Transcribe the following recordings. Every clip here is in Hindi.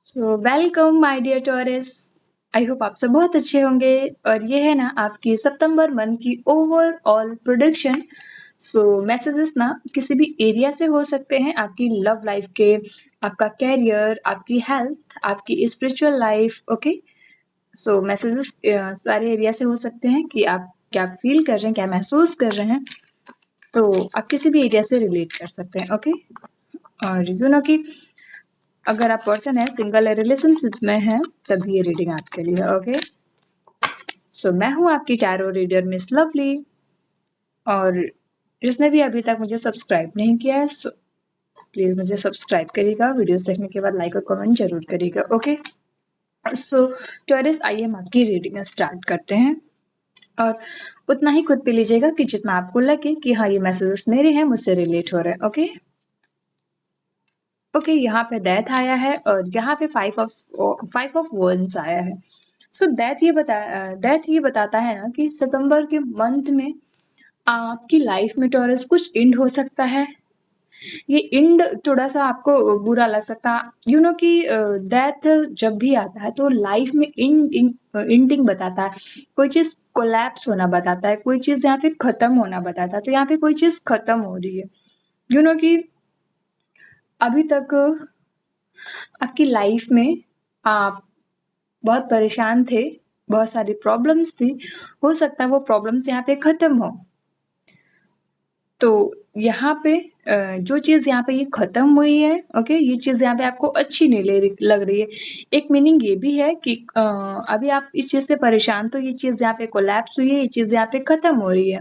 So welcome my dear Taurus. I hope आप सब बहुत अच्छे होंगे। और ये है ना आपकी सितंबर मंथ की ओवरऑल प्रोडक्शन। सो मैसेजेस ना किसी भी एरिया से हो सकते हैं, आपकी लव लाइफ के, आपका कैरियर, आपकी हेल्थ, आपकी स्पिरिचुअल लाइफ। ओके, सो मैसेजेस सारे एरिया से हो सकते हैं कि आप क्या फील कर रहे हैं, क्या महसूस कर रहे हैं। तो आप किसी भी एरिया से रिलेट कर सकते हैं। ओके, और यू नो कि अगर आप पर्सन है सिंगल है, रिलेशनशिप में है, तभी ये रीडिंग आपके लिए। ओके, सो मैं हूँ आपकी टैरो रीडर मिस लवली। और जिसने भी अभी तक मुझे सब्सक्राइब नहीं किया है, सो प्लीज मुझे सब्सक्राइब करिएगा। वीडियोस देखने के बाद लाइक और कमेंट जरूर करिएगा। ओके, सो टॉरस आइए हम आपकी रीडिंग स्टार्ट करते हैं। और उतना ही खुद पे लीजिएगा कि जितना आपको लगे कि हाँ ये मैसेजेस मेरे हैं, मुझसे रिलेट हो रहे हैं। ओके ओके, यहाँ पे डेथ आया है और यहाँ पे फाइव ऑफ वंस आया है। सो डेथ ये बताता है ना कि सितंबर के मंथ में आपकी लाइफ में टॉरस कुछ एंड हो सकता है। ये एंड थोड़ा सा आपको बुरा लग सकता है। यू नो कि डेथ जब भी आता है तो लाइफ में एंडिंग बताता है। कोई चीज कोलैप्स होना बताता है, कोई चीज यहाँ पे खत्म होना बताता है। तो यहाँ पे कोई चीज खत्म हो रही है। यू नो कि अभी तक आपकी लाइफ में आप बहुत परेशान थे, बहुत सारी प्रॉब्लम्स थी। हो सकता है वो प्रॉब्लम्स यहाँ पे खत्म हो। तो यहाँ पे जो चीज यहाँ पे ये खत्म हुई है, ओके, ये चीज यहाँ पे आपको अच्छी नहीं लग रही है। एक मीनिंग ये भी है कि अभी आप इस चीज से परेशान, तो ये चीज यहाँ पे कोलैप्स हुई है, ये चीज यहाँ पे खत्म हो रही है।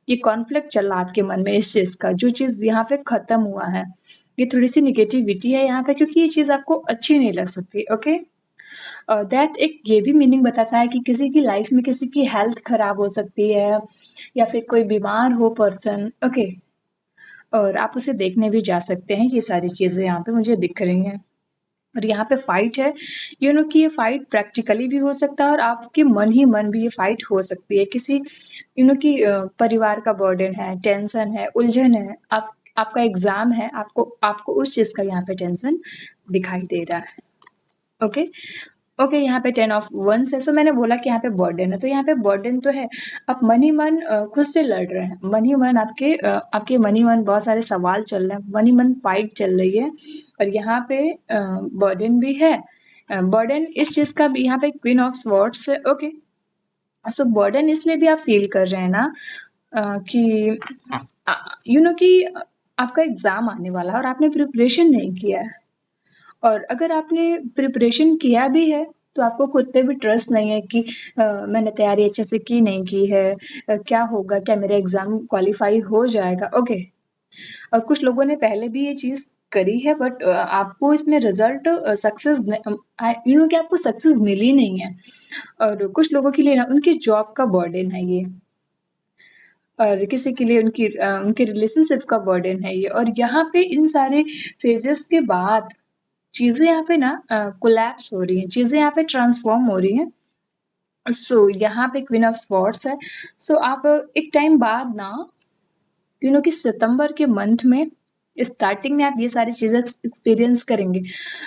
ये कॉन्फ्लिक्ट चल रहा आपके मन में इस चीज का, जो चीज यहाँ पे खत्म हुआ है। ये थोड़ी सी निगेटिविटी है यहाँ पे, क्योंकि ये चीज आपको अच्छी नहीं लग सकती। ओके, दैट एक ये भी मीनिंग बताता है कि किसी की लाइफ में किसी की हेल्थ खराब हो सकती है, या फिर कोई बीमार हो पर्सन। ओके, और आप उसे देखने भी जा सकते हैं। ये सारी चीजें यहाँ पे मुझे दिख रही हैं। और यहाँ पे फाइट है। यू नो कि ये फाइट प्रैक्टिकली भी हो सकता है और आपके मन ही मन भी ये फाइट हो सकती है। किसी यू नो कि परिवार का बर्डन है, टेंशन है, उलझन है, आपका एग्जाम है, आपको आपको उस चीज का यहाँ पे टेंशन दिखाई दे रहा है। ओके ओके, यहाँ पे 10 ऑफ 1 है। सो मैंने बोला कि यहाँ पे बर्डन है, तो यहाँ पे बर्डन तो है। आप मन ही मन खुद से लड़ रहे हैं। मन ही मन आपके मन ही मन बहुत सारे सवाल चल रहे हैं, मन ही मन फाइट चल रही है। और यहाँ पे बर्डन भी है। बर्डन इस चीज का भी, यहाँ पे क्वीन ऑफ स्वॉर्ड्स है। ओके, सो बर्डन इसलिए भी आप फील कर रहे हैं ना कि यू नो कि आपका एग्जाम आने वाला है और आपने प्रिपरेशन नहीं किया है। और अगर आपने प्रिपरेशन किया भी है, तो आपको खुद पे भी ट्रस्ट नहीं है कि मैंने तैयारी अच्छे से की नहीं की है। क्या होगा, क्या मेरा एग्जाम क्वालिफाई हो जाएगा। ओके, और कुछ लोगों ने पहले भी ये चीज करी है, बट आपको इसमें रिजल्ट सक्सेस यू नो कि आपको सक्सेस मिली नहीं है। और कुछ लोगों के लिए ना उनकी जॉब का बर्डन है ये, और किसी के लिए उनके रिलेशनशिप का बर्डन है ये। और यहाँ पे इन सारे फेजेस के बाद चीजें यहाँ पे ना कोलैप्स हो रही हैं, चीजें यहाँ पे ट्रांसफॉर्म हो रही हैं। सो यहाँ पे क्वीन ऑफ स्वॉर्ड्स है। सो आप एक टाइम बाद ना, यू नो कि सितंबर के मंथ में स्टार्टिंग में आप ये सारी चीजें एक्सपीरियंस करेंगे।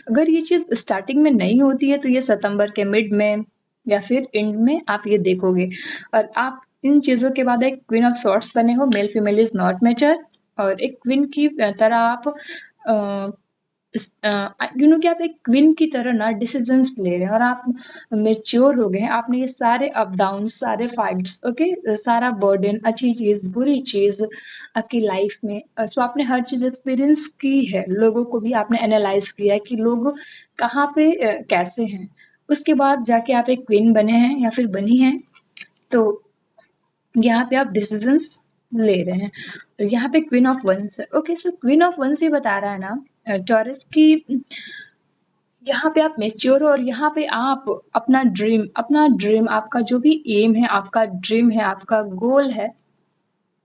अगर ये चीज स्टार्टिंग में नहीं होती है, तो ये सितंबर के मिड में या फिर एंड में आप ये देखोगे। और आप इन चीजों के बाद एक क्वीन ऑफ सॉर्ट्स बने हो। Male female is not matter. और एक क्वीन की तरह आप यू नो कि आप एक क्वीन की तरह ना डिसीजंस ले रहे हैं, और आप मेच्योर हो गए हैं। आपने ये सारे अप डाउन, सारे फाइट्स, ओके, सारा बर्डन, अच्छी चीज, बुरी चीज आपकी लाइफ में, सो आपने हर चीज एक्सपीरियंस की है। लोगों को भी आपने एनालाइज किया है कि लोग कहाँ पे कैसे हैं। उसके बाद जाके आप एक क्वीन बने हैं या फिर बनी हैं। तो यहाँ पे आप डिसीजंस ले रहे हैं। तो यहाँ पे क्वीन ऑफ वंस है। Okay, so queen of wands ही बता रहा है ना टॉरस की यहाँ पे आप मेच्योर हो, और यहाँ पे आप अपना ड्रीम, आपका जो भी एम है, आपका ड्रीम है, आपका गोल है,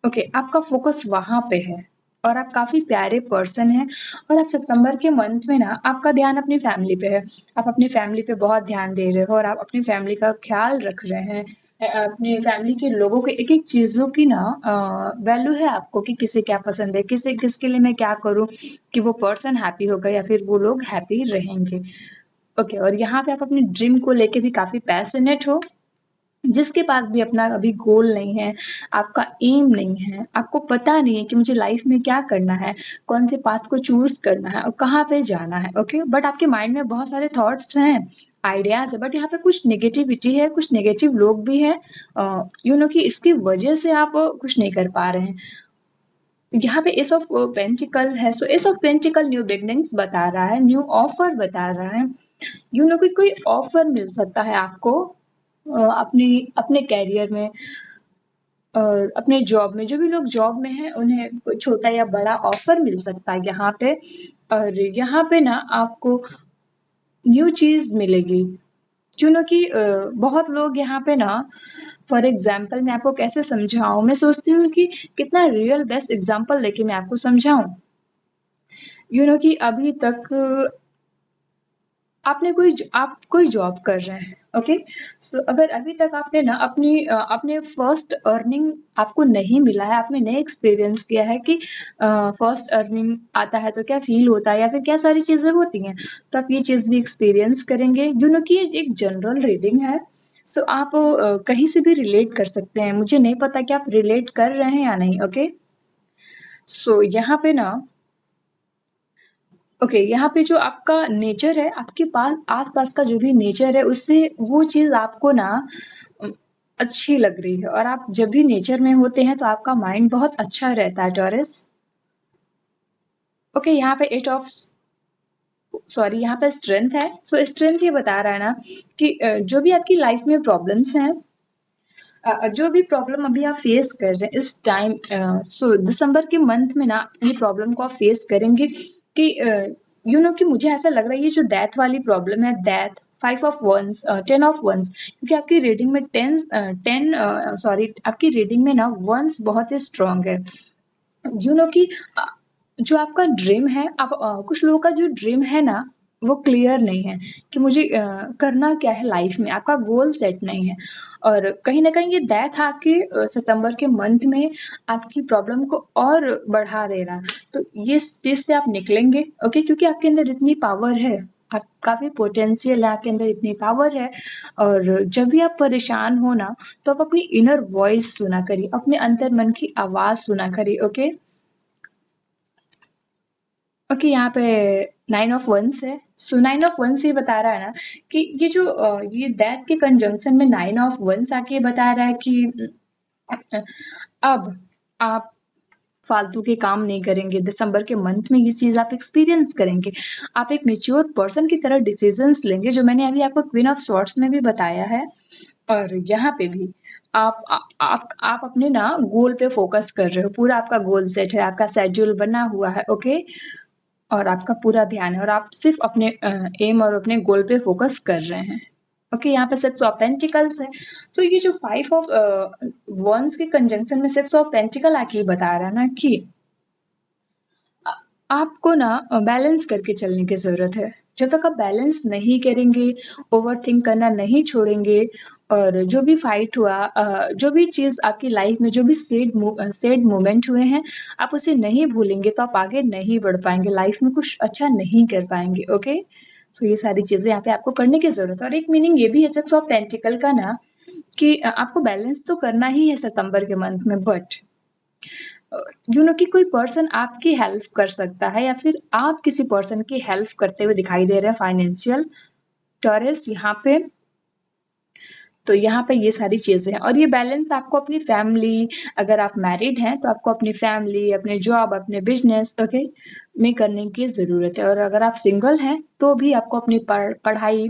ओके, आपका फोकस वहां पे है। और आप काफी प्यारे पर्सन हैं। और आप सितंबर के मंथ में ना आपका ध्यान अपनी फैमिली पे है। आप अपनी फैमिली पे बहुत ध्यान दे रहे हो, और आप अपनी फैमिली का ख्याल रख रहे हैं। अपनी फैमिली के लोगों के एक एक चीजों की ना वैल्यू है आपको, कि किसे क्या पसंद है, किसके लिए मैं क्या करूं कि वो पर्सन हैप्पी होगा या फिर वो लोग हैप्पी रहेंगे। ओके, और यहाँ पे आप अपने ड्रीम को लेके भी काफ़ी पैशनेट हो, जिसके पास भी अपना अभी गोल नहीं है, आपका एम नहीं है, आपको पता नहीं है कि मुझे लाइफ में क्या करना है, कौन से पाथ को चूज़ करना है और कहाँ पे जाना है, ओके? बट आपके माइंड में बहुत सारे थॉट्स हैं, आइडियाज़ है, बट यहाँ पे कुछ नेगेटिविटी है, कुछ नेगेटिव लोग भी हैं कि इसकी वजह से आप कुछ नहीं कर पा रहे हैं। यहाँ पे एस ऑफ पेंटिकल है, so ace of pentacles new beginnings बता रहा है, न्यू ऑफर बता रहा है। कि कोई ऑफर मिल सकता है आपको अपनी अपने करियर में और अपने जॉब में। जो भी लोग जॉब में हैं उन्हें कोई छोटा या बड़ा ऑफर मिल सकता है यहाँ पे, और यहाँ पे ना आपको न्यू चीज़ मिलेगी। कि बहुत लोग यहाँ पे ना, फॉर एग्जाम्पल मैं आपको कैसे समझाऊँ, मैं सोचती हूँ कि कितना रियल बेस्ट एग्जाम्पल लेके मैं आपको समझाऊँ। कि अभी तक आप कोई जॉब कर रहे हैं, ओके? सो अगर अभी तक आपने ना अपने फर्स्ट अर्निंग आपको नहीं मिला है, आपने नहीं एक्सपीरियंस किया है कि फर्स्ट अर्निंग आता है तो क्या फील होता है या फिर क्या सारी चीज़ें होती हैं, तो आप ये चीज़ भी एक्सपीरियंस करेंगे। कि ये एक जनरल रीडिंग है, सो आप कहीं से भी रिलेट कर सकते हैं। मुझे नहीं पता कि आप रिलेट कर रहे हैं या नहीं, ओके? सो यहाँ पे ना ओके, यहाँ पे जो आपका नेचर है, आपके पास आस-पास का जो भी नेचर है, उससे वो चीज़ आपको ना उम, अच्छी लग रही है, और आप जब भी नेचर में होते हैं, तो आपका माइंड बहुत अच्छा रहता है, टॉरस। ओके, यहाँ पे 8 ऑफ सॉरी, यहाँ पे स्ट्रेंथ है। सो स्ट्रेंथ ये बता रहा है ना कि जो भी आपकी लाइफ में प्रॉब्लम्स हैं, जो भी प्रॉब्लम अभी आप फेस कर रहे हैं इस टाइम, सो दिसंबर के मंथ में ना ये प्रॉब्लम को आप फेस करेंगे कि कि मुझे ऐसा लग रहा है ये जो डेथ वाली प्रॉब्लम है, death, 5 of wands, 10 of wands, क्योंकि आपकी रीडिंग में 10 सॉरी, आपकी रीडिंग में ना वंस बहुत ही स्ट्रांग है। कि जो आपका ड्रीम है, आप कुछ लोगों का जो ड्रीम है ना, वो क्लियर नहीं है कि मुझे करना क्या है लाइफ में, आपका गोल सेट नहीं है, और कहीं न कहीं ये डेथ आके सितंबर के मंथ में आपकी प्रॉब्लम को और बढ़ा दे रहा है। तो ये इस चीज़ से आप निकलेंगे, ओके? क्योंकि आपके अंदर इतनी पावर है, आप काफ़ी पोटेंशियल है, आपके अंदर इतनी पावर है, और जब भी आप परेशान हो ना, तो आप अपनी इनर वॉइस सुना करिए, अपने अंतर्मन की आवाज़ सुना करिए, ओके? ओके, यहाँ पे 9 ऑफ वंस है। सो 9 ऑफ वंस ये बता रहा है ना कि ये दैट के कंजंक्शन में 9 ऑफ वंस आके बता रहा है कि अ, अब आप फालतू के काम नहीं करेंगे। दिसंबर के मंथ में ये चीज़ आप एक्सपीरियंस करेंगे। आप एक मैच्योर पर्सन की तरह डिसीजंस लेंगे, जो मैंने अभी आपको क्वीन ऑफ स्वॉर्ड्स में भी बताया है, और यहाँ पे भी आप अपने ना गोल पे फोकस कर रहे हो। पूरा आपका गोल सेट है, आपका शेड्यूल बना हुआ है, ओके? और आपका पूरा ध्यान है, और आप सिर्फ अपने एम और अपने गोल पे फोकस कर रहे हैं। ओके, यहाँ पे 6 ऑफ पेंटिकल्स है। तो ये जो 5 ऑफ वंस के कंजंक्शन में 6 ऑफ पेंटिकल आके बता रहा है ना कि आपको ना बैलेंस करके चलने की ज़रूरत है। जब तक आप बैलेंस नहीं करेंगे, ओवरथिंक करना नहीं छोड़ेंगे, और जो भी फाइट हुआ, जो भी चीज़ आपकी लाइफ में, जो भी सैड मोमेंट हुए हैं, आप उसे नहीं भूलेंगे, तो आप आगे नहीं बढ़ पाएँगे, लाइफ में कुछ अच्छा नहीं कर पाएँगे, ओके? तो ये सारी चीज़ें यहाँ पे आपको करने की ज़रूरत है, और एक मीनिंग ये भी है 6 ऑफ पेंटिकल का ना कि आपको बैलेंस तो करना ही है सितंबर के मंथ में, बट कि कोई पर्सन आपकी हेल्प कर सकता है, या फिर आप किसी पर्सन की हेल्प करते हुए दिखाई दे रहे हैं, फाइनेंशियल टॉरस यहाँ पे। तो यहाँ पे ये सारी चीज़ें हैं, और ये बैलेंस आपको अपनी फैमिली, अगर आप मैरिड हैं तो आपको अपनी फैमिली, अपने जॉब, अपने बिजनेस, ओके, में करने की ज़रूरत है, और अगर आप सिंगल हैं तो भी आपको अपनी पढ़ाई,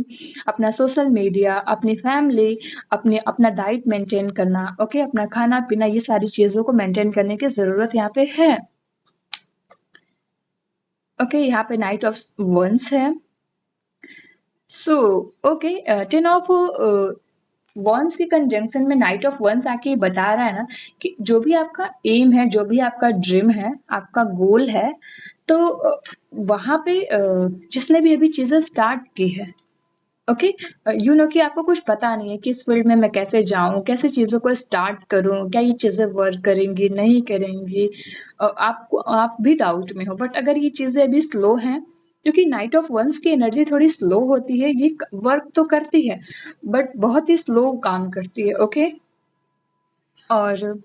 अपना सोशल मीडिया, अपनी फैमिली, अपना डाइट मेंटेन करना, ओके, अपना खाना पीना, ये सारी चीज़ों को मेंटेन करने की ज़रूरत यहाँ पे है। ओके, यहाँ पे नाइट ऑफ वंस है। सो ओके, 10 ऑफ वंस के कंजंक्शन में नाइट ऑफ वंस आके बता रहा है ना कि जो भी आपका एम है, जो भी आपका ड्रीम है, आपका गोल है, तो वहाँ पे जिसने भी अभी चीज़ें स्टार्ट की है, ओके, कि आपको कुछ पता नहीं है कि इस फील्ड में मैं कैसे जाऊँ, कैसे चीज़ों को स्टार्ट करूँ, क्या ये चीज़ें वर्क करेंगी, नहीं करेंगी, आप भी डाउट में हो, बट अगर ये चीज़ें अभी स्लो हैं, क्योंकि नाइट ऑफ वंस की एनर्जी थोड़ी स्लो होती है, ये वर्क तो करती है बट बहुत ही स्लो काम करती है, ओके। और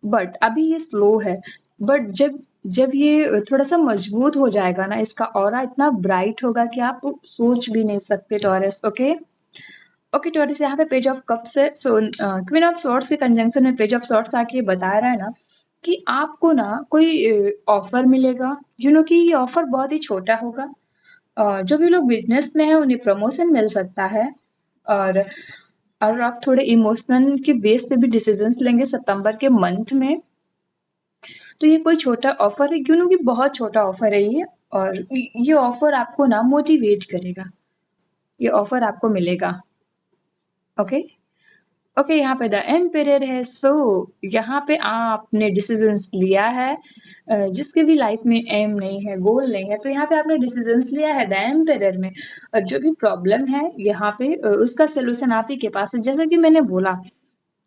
बट अभी ये स्लो है, बट जब जब ये थोड़ा सा मजबूत हो जाएगा ना, इसका ऑरा इतना ब्राइट होगा कि आप सोच भी नहीं सकते टॉरस, ओके। ओके टॉरस, यहाँ पे पेज ऑफ कप्स है, सो क्वीन ऑफ स्वॉर्ड्स के कंजंक्शन में पेज ऑफ स्वॉर्ड्स आके बता रहा है ना कि आपको ना कोई ऑफर मिलेगा, कि ये ऑफर बहुत ही छोटा होगा। जो भी लोग बिजनेस में है उन्हें प्रमोशन मिल सकता है, और और आप थोड़े इमोशनल के बेस पे भी डिसीजंस लेंगे सितंबर के मंथ में। तो ये कोई छोटा ऑफर है, कि बहुत छोटा ऑफर है ये, और ये ऑफर आपको ना मोटिवेट करेगा, ये ऑफर आपको मिलेगा, ओके। ओके, यहाँ पे द एम्पेरर है, सो यहाँ पे आपने डिसीजंस लिया है, जिसके भी लाइफ में एम नहीं है, गोल नहीं है, तो यहाँ पे आपने डिसीजंस लिया है द एम्पेरर में, और जो भी प्रॉब्लम है यहाँ पे उसका सोल्यूशन आप ही के पास है। जैसा कि मैंने बोला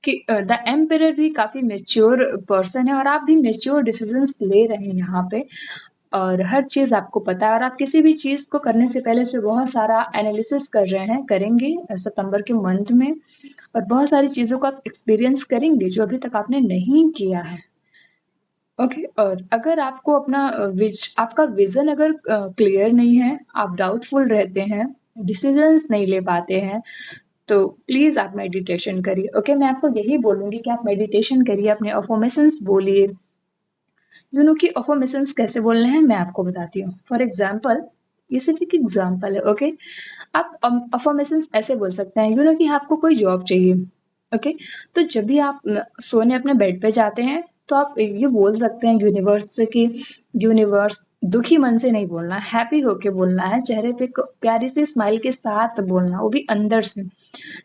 कि द एम्पेरर भी काफी मेच्योर पर्सन है, और आप भी मेच्योर डिसीजंस ले रहे हैं यहाँ पे, और हर चीज आपको पता है, और आप किसी भी चीज को करने से पहले उस पर बहुत सारा एनालिसिस कर रहे हैं, करेंगे सितंबर के मंथ में, और बहुत सारी चीजों को आप एक्सपीरियंस करेंगे जो अभी तक आपने नहीं किया है, ओके। और अगर आपको अपना आपका विजन अगर क्लियर नहीं है, आप डाउटफुल रहते हैं, डिसीजंस नहीं ले पाते हैं, तो प्लीज आप मेडिटेशन करिए, ओके। मैं आपको यही बोलूंगी कि आप मेडिटेशन करिए, अपने अफर्मेशंस बोलिए। कि अफर्मेशंस कैसे बोलने हैं मैं आपको बताती हूँ। फॉर एग्जाम्पल, ये सिर्फ एक एग्जाम्पल है, ओके। आप अफर्मेशंस ऐसे बोल सकते हैं, कि आपको कोई जॉब चाहिए, ओके। तो जब भी आप सोने अपने बेड पे जाते हैं, तो आप ये बोल सकते हैं यूनिवर्स से कि यूनिवर्स, दुखी मन से नहीं बोलना, हैप्पी होके बोलना है, चेहरे पे प्यारी सी स्माइल के साथ बोलना, वो भी अंदर से।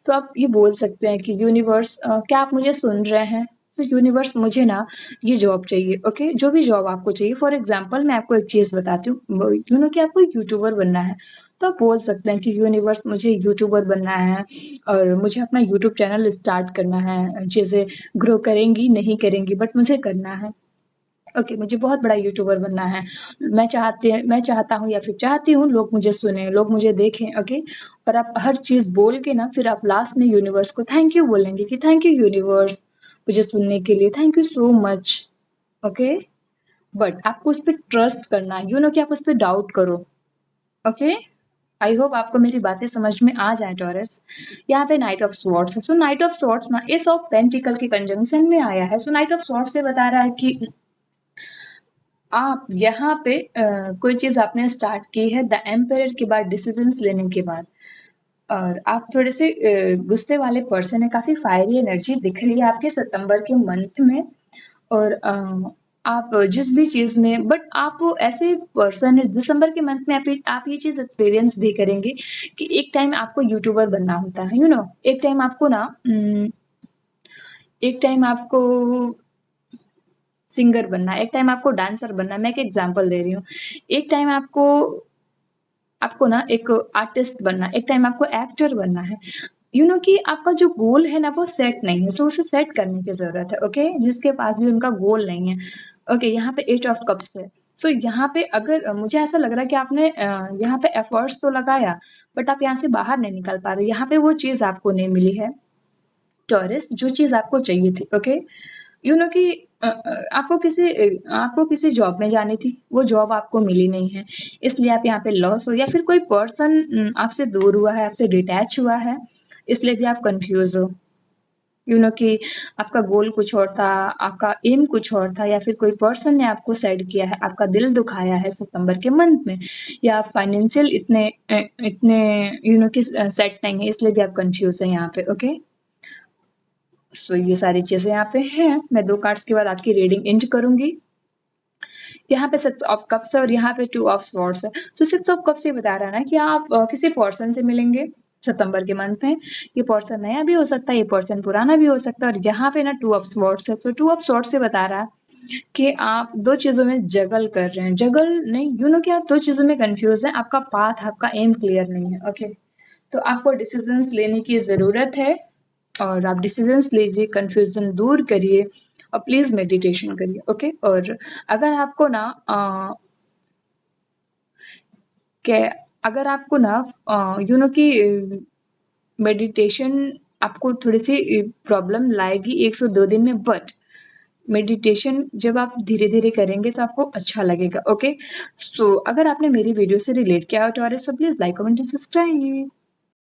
तो आप ये बोल सकते हैं कि यूनिवर्स, क्या आप मुझे सुन रहे हैं? तो यूनिवर्स, मुझे ना ये जॉब चाहिए, ओके। जो भी जॉब आपको चाहिए, फॉर एग्जाम्पल मैं आपको एक चीज बताती हूँ, कि आपको यूट्यूबर बनना है, तो आप बोल सकते हैं कि यूनिवर्स, मुझे यूट्यूबर बनना है, और मुझे अपना यूट्यूब चैनल स्टार्ट करना है, चीजें ग्रो करेंगी नहीं करेंगी बट मुझे करना है, ओके। मुझे बहुत बड़ा यूट्यूबर बनना है, मैं चाहता हूँ या फिर चाहती हूँ लोग मुझे सुने, लोग मुझे देखें, ओके। और आप हर चीज बोल के ना, फिर आप लास्ट में यूनिवर्स को थैंक यू बोलेंगे कि थैंक यू यूनिवर्स, मुझे सुनने के लिए, thank you so much, okay. But आपको उस पर ट्रस्ट करना है, कि आप उस पर डाउट करो, ओके। आई होप आपको मेरी बातें समझ में आ जाए टॉरस। यहाँ पे नाइट ऑफ स्वॉर्ड्स है, सो नाइट ऑफ स्वॉर्ड्स ना एस ऑफ पेंटिकल के कंजंक्शन में आया है, सो नाइट ऑफ स्वॉर्ड्स से बता रहा है कि आप यहाँ पे कोई चीज आपने स्टार्ट की है द एम्पायर के बाद, डिसीजंस लेने के बाद, और आप थोड़े से गुस्से वाले पर्सन है, काफी फायरी एनर्जी दिख रही है आपके सितंबर के मंथ में, और आप जिस भी चीज में, बट आप ऐसे पर्सन है दिसंबर के मंथ में, आप ये चीज एक्सपीरियंस भी करेंगे कि एक टाइम आपको यूट्यूबर बनना होता है, एक टाइम आपको ना एक टाइम आपको सिंगर बनना है, एक टाइम आपको डांसर बनना है, मैं एक एग्जांपल दे रही हूँ। एक टाइम आपको आपको ना एक आर्टिस्ट बनना है, एक टाइम आपको एक्टर बनना है, कि आपका जो गोल है ना वो सेट नहीं है, सो उसे सेट करने की जरूरत है, ओके। जिसके पास भी उनका गोल नहीं है, ओके। यहाँ पे एट ऑफ कप्स है, सो यहाँ पे अगर मुझे ऐसा लग रहा है कि आपने यहाँ पे एफर्ट्स तो लगाया, बट आप यहाँ से बाहर नहीं निकल पा रहे, यहाँ पे वो चीज आपको नहीं मिली है टॉरस, जो चीज आपको चाहिए थी, ओके। कि आपको किसी जॉब में जानी थी, वो जॉब आपको मिली नहीं है, इसलिए आप यहाँ पे लॉस हो, या फिर कोई पर्सन आपसे दूर हुआ है, आपसे डिटैच हुआ है, इसलिए भी आप कंफ्यूज हो, कि आपका गोल कुछ और था, आपका एम कुछ और था, या फिर कोई पर्सन ने आपको सेड किया है, आपका दिल दुखाया है सितंबर के मंथ में, या आप फाइनेंशियल इतने इतने कि सेट नहीं है, इसलिए भी आप कंफ्यूज है यहाँ पे, ओके। सो ये सारी चीजें यहाँ पे हैं। मैं 2 कार्ड्स के बाद आपकी रीडिंग एंड करूंगी। यहाँ पे 6 ऑफ कप्स है, और यहाँ पे 2 ऑफ स्वॉर्ड्स है। सो 6 ऑफ कप्स ये बता रहा है ना कि आप किसी पर्सन से मिलेंगे सितंबर के मंथ में। ये पर्सन नया भी हो सकता है, ये पर्सन पुराना भी हो सकता है, और यहाँ पे ना 2 ऑफ स्वॉर्ड्स है। सो 2 ऑफ स्वॉर्ड्स से बता रहा है कि आप 2 चीजों में जगल कर रहे हैं, जगल नहीं, कि आप 2 चीजों में कंफ्यूज हैं, आपका पाथ, आपका एम क्लियर नहीं है, ओके। तो आपको डिसीजंस लेने की जरूरत है, और आप डिसीजंस लीजिए, कंफ्यूजन दूर करिए, और प्लीज मेडिटेशन करिए, ओके। और अगर आपको ना कि अगर आपको ना यू नो कि मेडिटेशन आपको थोड़ी-सी प्रॉब्लम लाएगी 1 से 2 दिन में, बट मेडिटेशन जब आप धीरे-धीरे करेंगे तो आपको अच्छा लगेगा, ओके? सो अगर आपने मेरी वीडियो से रिलेट किया हो तो so please like, comment and subscribe.